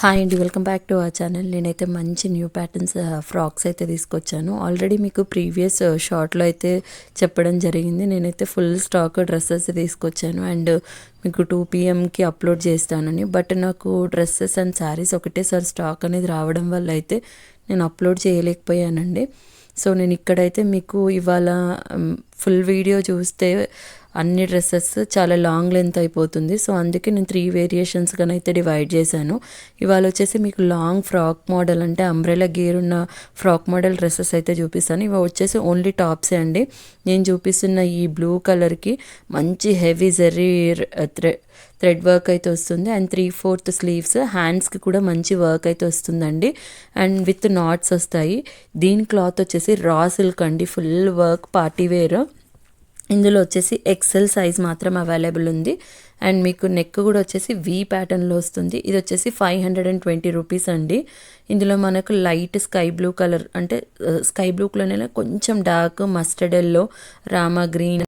Hi అండి, welcome back to our channel. నేనైతే మంచి న్యూ ప్యాటర్న్స్ ఫ్రాక్స్ అయితే తీసుకొచ్చాను. ఆల్రెడీ మీకు ప్రీవియస్ షార్ట్లో అయితే చెప్పడం జరిగింది. నేనైతే ఫుల్ స్టాక్ డ్రెస్సెస్ తీసుకొచ్చాను అండ్ మీకు 2 PM అప్లోడ్ చేస్తానని. బట్ నాకు డ్రెస్సెస్ అండ్ శారీస్ ఒకటేసారి స్టాక్ అనేది రావడం వల్ల అయితే నేను అప్లోడ్ చేయలేకపోయానండి. సో నేను ఇక్కడైతే మీకు ఇవాళ ఫుల్ వీడియో చూస్తే అన్ని డ్రెస్సెస్ చాలా లాంగ్ లెంత్ అయిపోతుంది. సో అందుకే నేను 3 వేరియేషన్స్గా అయితే డివైడ్ చేశాను. ఇవాళ వచ్చేసి మీకు లాంగ్ ఫ్రాక్ మోడల్ అంటే అంబ్రెలా గేర్ ఉన్న ఫ్రాక్ మోడల్ డ్రెస్సెస్ అయితే చూపిస్తాను. ఇవి వచ్చేసి ఓన్లీ టాప్సే అండి. నేను చూపిస్తున్న ఈ బ్లూ కలర్కి మంచి హెవీ జెర్రీ థ్రెడ్ వర్క్ అయితే వస్తుంది అండ్ 3/4 స్లీవ్స్, హ్యాండ్స్కి కూడా మంచి వర్క్ అయితే వస్తుందండి అండ్ విత్ నాట్స్ వస్తాయి. దీని క్లాత్ వచ్చేసి రా సిల్క్ అండి, ఫుల్ వర్క్ పార్టీ వేర్. ఇందులో వచ్చేసి ఎక్సెల్ సైజ్ మాత్రం అవైలబుల్ ఉంది అండ్ మీకు నెక్ కూడా వచ్చేసి వీ ప్యాటర్న్లో వస్తుంది. ఇది వచ్చేసి 520 రూపీస్ అండి. ఇందులో మనకు లైట్ స్కై బ్లూ కలర్ అంటే స్కై బ్లూ కలర్ కొంచెం dark mustard yellow, Rama green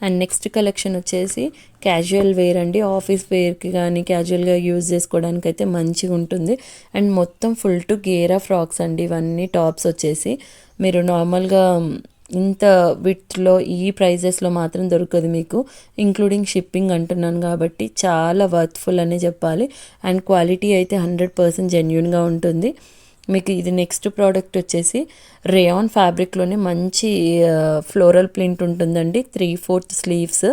and next collection వచ్చేసి క్యాజువల్ వేర్ అండి. ఆఫీస్ వేర్కి కానీ క్యాజువల్గా యూజ్ చేసుకోవడానికి అయితే మంచిగా ఉంటుంది అండ్ మొత్తం ఫుల్ టు గేరా ఫ్రాక్స్ అండి. ఇవన్నీ టాప్స్ వచ్చేసి మీరు నార్మల్గా ఇంత విత్లో ఈ ప్రైజెస్లో మాత్రం దొరకదు మీకు, ఇంక్లూడింగ్ షిప్పింగ్ అంటున్నాను కాబట్టి చాలా వర్త్ఫుల్ అనే చెప్పాలి అండ్ క్వాలిటీ అయితే 100% జెన్యూన్గా ఉంటుంది. మీకు ఇది నెక్స్ట్ ప్రోడక్ట్ వచ్చేసి రేయాన్ ఫ్యాబ్రిక్లోనే మంచి ఫ్లోరల్ ప్రింట్ ఉంటుందండి. 3/4 స్లీవ్స్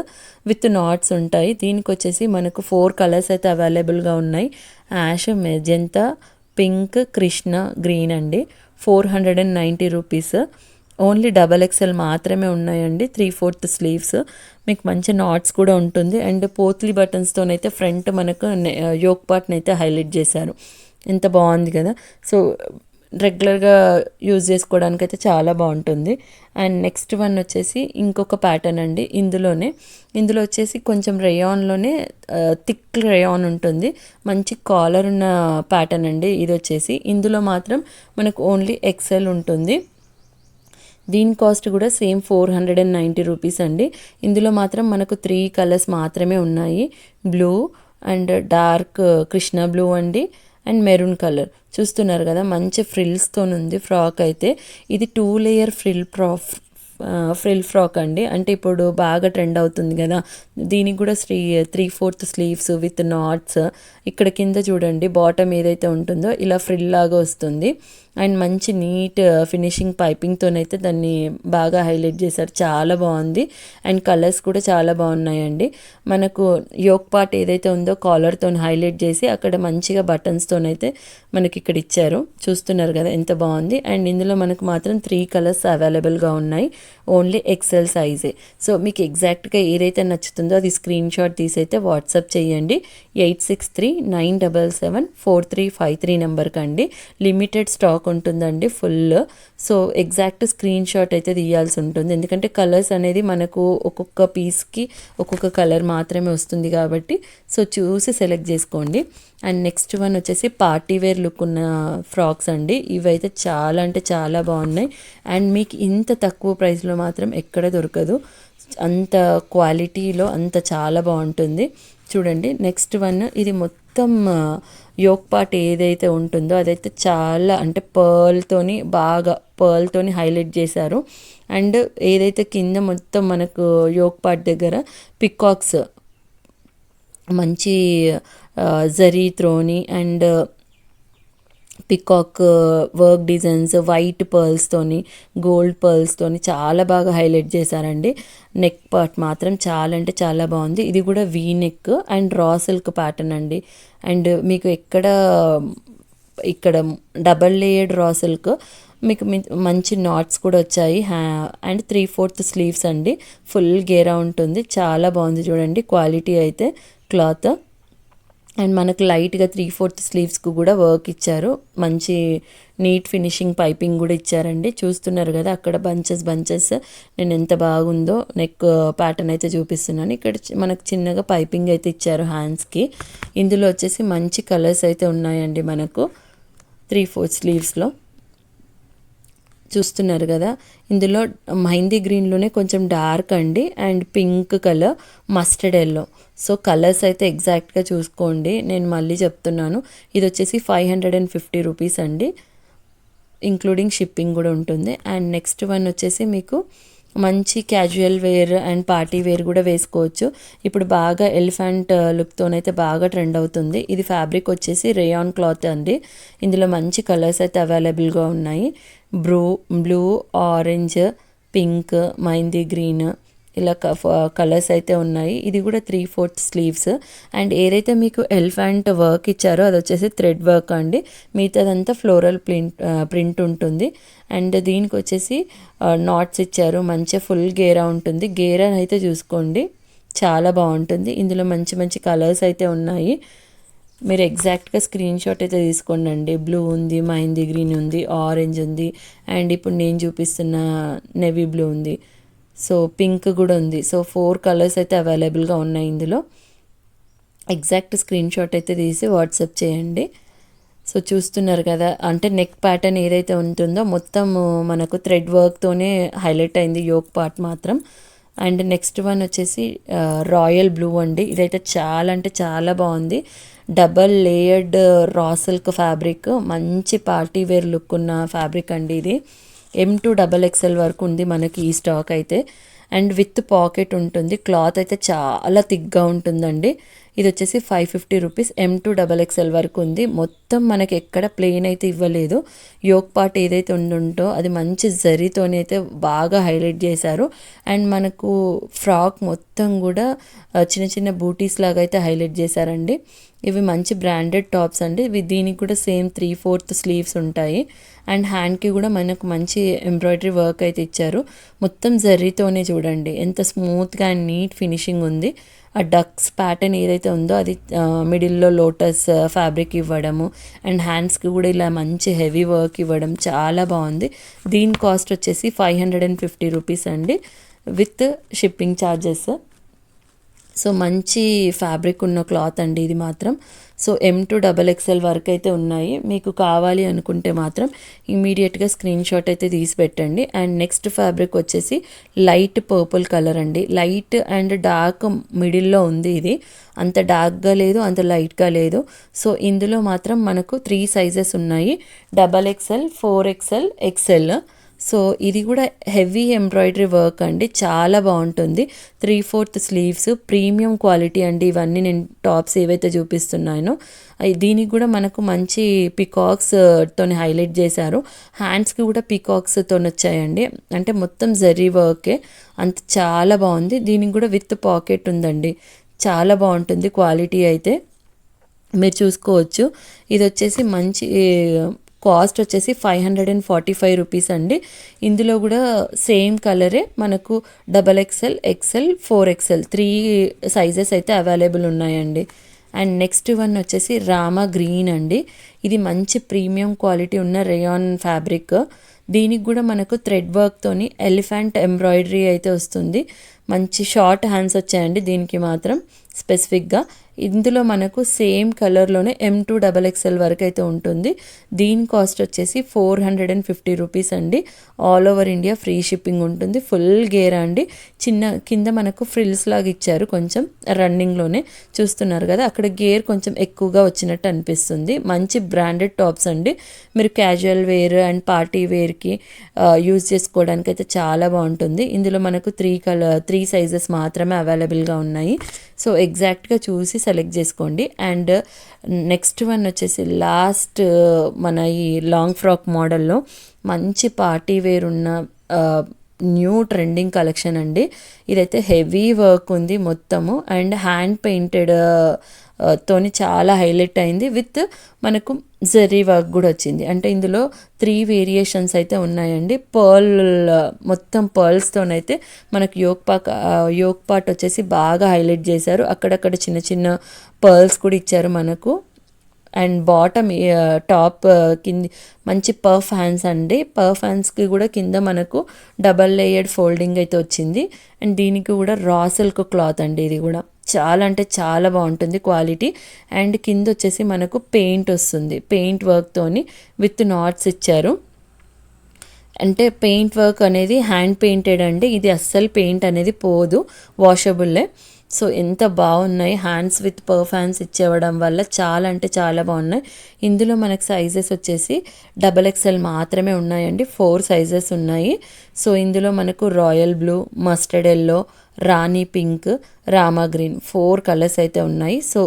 విత్ నాట్స్ ఉంటాయి. దీనికి వచ్చేసి మనకు 4 కలర్స్ అయితే అవైలబుల్గా ఉన్నాయి. యాష్, మెజెంతా, పింక్, కృష్ణ, గ్రీన్ అండి. 490 రూపీస్. ఓన్లీ XXL మాత్రమే ఉన్నాయండి. 3/4 స్లీవ్స్, మీకు మంచి నాట్స్ కూడా ఉంటుంది అండ్ పోత్లీ బటన్స్తోనైతే ఫ్రంట్ మనకు యోక్ పార్ట్ని అయితే హైలైట్ చేశారు. ఎంత బాగుంది కదా. సో రెగ్యులర్గా యూజ్ చేసుకోవడానికి అయితే చాలా బాగుంటుంది. అండ్ నెక్స్ట్ వన్ వచ్చేసి ఇంకొక ప్యాటర్న్ అండి. ఇందులో వచ్చేసి కొంచెం రేయాన్లోనే థిక్ రేయాన్ ఉంటుంది, మంచి కాలర్ ఉన్న ప్యాటర్న్ అండి. ఇది వచ్చేసి ఇందులో మాత్రం మనకు ఓన్లీ XL ఉంటుంది. దీని కాస్ట్ కూడా సేమ్ 490 రూపీస్ అండి. ఇందులో మాత్రం మనకు 3 కలర్స్ మాత్రమే ఉన్నాయి, blue and dark Krishna blue అండి అండ్ మెరూన్ కలర్. చూస్తున్నారు కదా, మంచి ఫ్రిల్స్తో ఉంది ఫ్రాక్ అయితే. ఇది 2 లేయర్ ఫ్రిల్ ఫ్రాక్ అండి. అంటే ఇప్పుడు బాగా ట్రెండ్ అవుతుంది కదా, దీనికి కూడా 3/4 స్లీవ్స్ విత్ నాట్స్. ఇక్కడ కింద చూడండి బాటమ్ ఏదైతే ఉంటుందో ఇలా ఫ్రిల్ లాగా వస్తుంది అండ్ మంచి నీట్ ఫినిషింగ్ పైపింగ్తోనైతే దాన్ని బాగా హైలైట్ చేశారు. చాలా బాగుంది అండ్ కలర్స్ కూడా చాలా బాగున్నాయండి. మనకు యోక్ పార్ట్ ఏదైతే ఉందో కాలర్తో హైలైట్ చేసి అక్కడ మంచిగా బటన్స్తోనైతే మనకి ఇక్కడ ఇచ్చారు. చూస్తున్నారు కదా ఎంత బాగుంది. అండ్ ఇందులో మనకు మాత్రం 3 కలర్స్ అవైలబుల్గా ఉన్నాయి, ఓన్లీ XL సైజే. సో మీకు ఎగ్జాక్ట్గా ఏదైతే నచ్చుతుందో అది స్క్రీన్ షాట్ తీసి అయితే వాట్సాప్ చేయండి 8639774353 నెంబర్కి అండి. లిమిటెడ్ స్టాక్ ఉంటుందండి full. So exact screen shot అయితే తీయాల్సి ఉంటుంది, ఎందుకంటే కలర్స్ అనేది మనకు ఒక్కొక్క పీస్కి ఒక్కొక్క కలర్ మాత్రమే వస్తుంది కాబట్టి సో చూసి సెలెక్ట్ చేసుకోండి. అండ్ నెక్స్ట్ వన్ వచ్చేసి పార్టీ వేర్ లుక్ ఉన్న ఫ్రాక్స్ అండి. ఇవైతే చాలా అంటే చాలా బాగున్నాయి అండ్ మీకు ఇంత తక్కువ ప్రైస్లో మాత్రం ఎక్కడ దొరకదు. అంత క్వాలిటీలో అంత చాలా బాగుంటుంది. చూడండి నెక్స్ట్ వన్, ఇది మొత్తం యోక్ పార్ట్ ఏదైతే ఉంటుందో అదైతే చాలా అంటే పర్ల్తోని హైలైట్ చేశారు అండ్ ఏదైతే కింద మొత్తం మనకు యోక్ పార్ట్ దగ్గర పికాక్స్ మంచి జరీ త్రోని and peacock work designs white పర్ల్స్తోని గోల్డ్ పర్ల్స్తోని చాలా బాగా హైలైట్ చేశారండి. నెక్ పార్ట్ మాత్రం చాలా అంటే చాలా బాగుంది. ఇది కూడా V neck and raw silk pattern అండి. అండ్ మీకు ఇక్కడ డబల్ లేయర్డ్ రా సిల్క్, మీకు మంచి నాట్స్ కూడా వచ్చాయి అండ్ 3/4 స్లీవ్స్ అండి. ఫుల్ గేరా ఉంటుంది, చాలా బాగుంది చూడండి క్వాలిటీ అయితే క్లాత్. అండ్ మనకు లైట్గా 3/4 స్లీవ్స్కు కూడా వర్క్ ఇచ్చారు, మంచి నీట్ ఫినిషింగ్ పైపింగ్ కూడా ఇచ్చారండి. చూస్తున్నారు కదా అక్కడ బంచెస్ నేను ఎంత బాగుందో నెక్ ప్యాటర్న్ అయితే చూపిస్తున్నాను. ఇక్కడ మనకు చిన్నగా పైపింగ్ అయితే ఇచ్చారు హ్యాండ్స్కి. ఇందులో వచ్చేసి మంచి కలర్స్ అయితే ఉన్నాయండి మనకు 3/4 స్లీవ్స్లో. చూస్తున్నారు కదా, ఇందులో మెహందీ గ్రీన్లోనే కొంచెం డార్క్ అండి and pink colour, mustard yellow. So colours అయితే ఎగ్జాక్ట్గా చూసుకోండి, నేను మళ్ళీ చెప్తున్నాను. ఇది వచ్చేసి 550 రూపీస్ అండి, ఇంక్లూడింగ్ షిప్పింగ్ కూడా ఉంటుంది. అండ్ నెక్స్ట్ వన్ వచ్చేసి మీకు మంచి casual wear and party wear కూడా వేసుకోవచ్చు. ఇప్పుడు బాగా ఎలిఫెంట్ లుక్తోనైతే బాగా ట్రెండ్ అవుతుంది. ఇది ఫ్యాబ్రిక్ వచ్చేసి రేయాన్ క్లాత్ అండి. ఇందులో మంచి కలర్స్ అయితే అవైలబుల్గా ఉన్నాయి. Blue, orange, pink, mehndi green, ఇలా కలర్స్ అయితే ఉన్నాయి. ఇది కూడా 3/4 స్లీవ్స్. అండ్ ఏదైతే మీకు ఎలిఫెంట్ వర్క్ ఇచ్చారో అది వచ్చేసి థ్రెడ్ వర్క్ అండి, మిగతాదంతా ఫ్లోరల్ ప్రింట్ ఉంటుంది. అండ్ దీనికి వచ్చేసి నాట్స్ ఇచ్చారు, మంచిగా ఫుల్ గేరా ఉంటుంది. గేరా అయితే చూసుకోండి, చాలా బాగుంటుంది. ఇందులో మంచి మంచి కలర్స్ అయితే ఉన్నాయి, మీరు ఎగ్జాక్ట్గా స్క్రీన్ షాట్ అయితే తీసుకోండి. బ్లూ ఉంది, మెహందీ గ్రీన్ ఉంది, ఆరెంజ్ ఉంది, అండ్ ఇప్పుడు నేను చూపిస్తున్న నెవీ బ్లూ ఉంది, సో పింక్ కూడా ఉంది. సో 4 కలర్స్ అయితే అవైలబుల్గా ఉన్నాయి ఇందులో. ఎగ్జాక్ట్ స్క్రీన్ షాట్ అయితే తీసి వాట్సాప్ చేయండి. సో చూస్తున్నారు కదా, అంటే నెక్ ప్యాటర్న్ ఏదైతే ఉంటుందో మొత్తం మనకు థ్రెడ్ వర్క్తోనే హైలైట్ అయింది యోక్ పార్ట్ మాత్రం. అండ్ నెక్స్ట్ వన్ వచ్చేసి రాయల్ బ్లూ అండి. ఇదైతే చాలా అంటే చాలా బాగుంది. Double layered raw silk fabric, మంచి పార్టీ వేర్ లుక్ ఉన్న ఫ్యాబ్రిక్ అండి ఇది. M2XXL వరకు ఉంది మనకి ఈ స్టాక్ అయితే. అండ్ విత్ పాకెట్ ఉంటుంది. క్లాత్ అయితే చాలా థిక్గా ఉంటుందండి. ఇది వచ్చేసి 550 రూపీస్. M2XXL వరకు ఉంది. మొత్తం మనకి ఎక్కడ ప్లెయిన్ అయితే ఇవ్వలేదు. యోక్ పార్ట్ ఏదైతే ఉంటుందో అది మంచి జరీతోనే అయితే బాగా హైలైట్ చేశారు. అండ్ మనకు ఫ్రాక్ మొత్తం కూడా చిన్న చిన్న బూటీస్ లాగా అయితే హైలైట్ చేశారండి. ఇవి మంచి బ్రాండెడ్ టాప్స్ అండి. దీనికి కూడా సేమ్ 3/4 స్లీవ్స్ ఉంటాయి. అండ్ హ్యాండ్కి కూడా మనకు మంచి ఎంబ్రాయిడరీ వర్క్ అయితే ఇచ్చారు. మొత్తం జరీతోనే చూడండి ఎంత స్మూత్గా అండ్ నీట్ ఫినిషింగ్ ఉంది. ఆ డక్స్ ప్యాటర్న్ ఏదైతే ఉందో అది మిడిల్లో లోటస్ ఫ్యాబ్రిక్ ఇవ్వడము, అండ్ హ్యాండ్స్కి కూడా ఇలా మంచి హెవీ వర్క్ ఇవ్వడం చాలా బాగుంది. దీని కాస్ట్ వచ్చేసి 550 రూపీస్ అండి, విత్ షిప్పింగ్ ఛార్జెస్. సో మంచి ఫ్యాబ్రిక్ ఉన్న క్లాత్ అండి ఇది మాత్రం. సో M2XXL వరకు అయితే ఉన్నాయి. మీకు కావాలి అనుకుంటే మాత్రం ఇమీడియట్గా స్క్రీన్ షాట్ అయితే తీసి పెట్టండి. అండ్ నెక్స్ట్ ఫ్యాబ్రిక్ వచ్చేసి లైట్ పర్పుల్ కలర్ అండి. లైట్ అండ్ డార్క్ మిడిల్లో ఉంది. ఇది అంత డార్క్గా లేదు, అంత లైట్గా లేదు. సో ఇందులో మాత్రం మనకు 3 సైజెస్ ఉన్నాయి, XXL, 4XL, XL. సో ఇది కూడా హెవీ ఎంబ్రాయిడరీ వర్క్ అండి, చాలా బాగుంటుంది. 3/4 స్లీవ్స్, ప్రీమియం క్వాలిటీ అండి. ఇవన్నీ నేను టాప్స్ ఏవైతే చూపిస్తున్నానో దీనికి కూడా మనకు మంచి పికాక్స్ తోని హైలైట్ చేశారు. హ్యాండ్స్కి కూడా పికాక్స్తో వచ్చాయండి, అంటే మొత్తం జరీ వర్కే, అంత చాలా బాగుంది. దీనికి కూడా విత్ పాకెట్ ఉందండి, చాలా బాగుంటుంది క్వాలిటీ అయితే మీరు చూసుకోవచ్చు. ఇది వచ్చేసి మంచి కాస్ట్ వచ్చేసి 545 రూపీస్ అండి. ఇందులో కూడా సేమ్ కలరే మనకు XXL, XL, 4XL 3 సైజెస్ అయితే అవైలబుల్ ఉన్నాయండి. అండ్ నెక్స్ట్ వన్ వచ్చేసి రామా గ్రీన్ అండి. ఇది మంచి ప్రీమియం క్వాలిటీ ఉన్న రేయాన్ ఫ్యాబ్రిక్. దీనికి కూడా మనకు థ్రెడ్ వర్క్తోని ఎలిఫెంట్ ఎంబ్రాయిడరీ అయితే వస్తుంది. మంచి షార్ట్ హ్యాండ్స్ వచ్చాయండి దీనికి మాత్రం స్పెసిఫిక్గా. ఇందులో మనకు సేమ్ కలర్లోనే M2XXL వరకు అయితే ఉంటుంది. దీని కాస్ట్ వచ్చేసి 450 రూపీస్ అండి. All over India free shipping ఉంటుంది. ఫుల్ గేర్ అండి, చిన్న కింద మనకు ఫ్రిల్స్ లాగా ఇచ్చారు కొంచెం రన్నింగ్లోనే, చూస్తున్నారు కదా అక్కడ గేర్ కొంచెం ఎక్కువగా వచ్చినట్టు అనిపిస్తుంది. మంచి బ్రాండెడ్ టాప్స్ అండి, మీరు క్యాజువల్ వేర్ అండ్ పార్టీ వేర్కి యూజ్ చేసుకోవడానికి అయితే చాలా బాగుంటుంది. ఇందులో మనకు 3 సైజెస్ మాత్రమే అవైలబుల్గా ఉన్నాయి. సో ఎగ్జాక్ట్గా చూసి సెలెక్ట్ చేసుకోండి. అండ్ నెక్స్ట్ వన్ వచ్చేసి లాస్ట్ మన ఈ లాంగ్ ఫ్రాక్ మోడల్లో మంచి పార్టీ వేర్ ఉన్న న్యూ ట్రెండింగ్ కలెక్షన్ అండి. ఇదైతే హెవీ వర్క్ ఉంది మొత్తము, అండ్ హ్యాండ్ పెయింటెడ్ తోని చాలా హైలైట్ అయింది. విత్ మనకు జరీ వర్క్ కూడా వచ్చింది. అంటే ఇందులో 3 వేరియేషన్స్ అయితే ఉన్నాయండి. మొత్తం పర్ల్స్తోనైతే మనకు యోక్ పార్ట్ వచ్చేసి బాగా హైలైట్ చేశారు. అక్కడక్కడ చిన్న చిన్న పర్ల్స్ కూడా ఇచ్చారు మనకు. అండ్ బాటమ్ టాప్ కింది మంచి పర్ఫ్ హ్యాండ్స్ అండి. పర్ఫ్ హ్యాండ్స్కి కూడా కింద మనకు డబల్ లేయర్డ్ ఫోల్డింగ్ అయితే వచ్చింది. అండ్ దీనికి కూడా రా సిల్క్ క్లాత్ అండి. ఇది కూడా చాలా అంటే చాలా బాగుంటుంది క్వాలిటీ. అండ్ కింద వచ్చేసి మనకు పెయింట్ వస్తుంది, పెయింట్ వర్క్తోని విత్ నాట్స్ ఇచ్చారు. అంటే పెయింట్ వర్క్ అనేది హ్యాండ్ పెయింటెడ్ అండి. ఇది అస్సలు పెయింట్ అనేది పోదు, వాషబుల్లే. సో ఎంత బాగున్నాయి, హ్యాండ్స్ విత్ పర్ఫ్ హ్యాండ్స్ ఇచ్చేవడం వల్ల చాలా అంటే చాలా బాగున్నాయి. ఇందులో మనకు సైజెస్ వచ్చేసి XXL మాత్రమే ఉన్నాయండి, 4 సైజెస్ ఉన్నాయి. సో ఇందులో మనకు రాయల్ బ్లూ, మస్టర్డ్ ఎల్లో, రాణి పింక్, రామా గ్రీన్ 4 కలర్స్ అయితే ఉన్నాయి. సో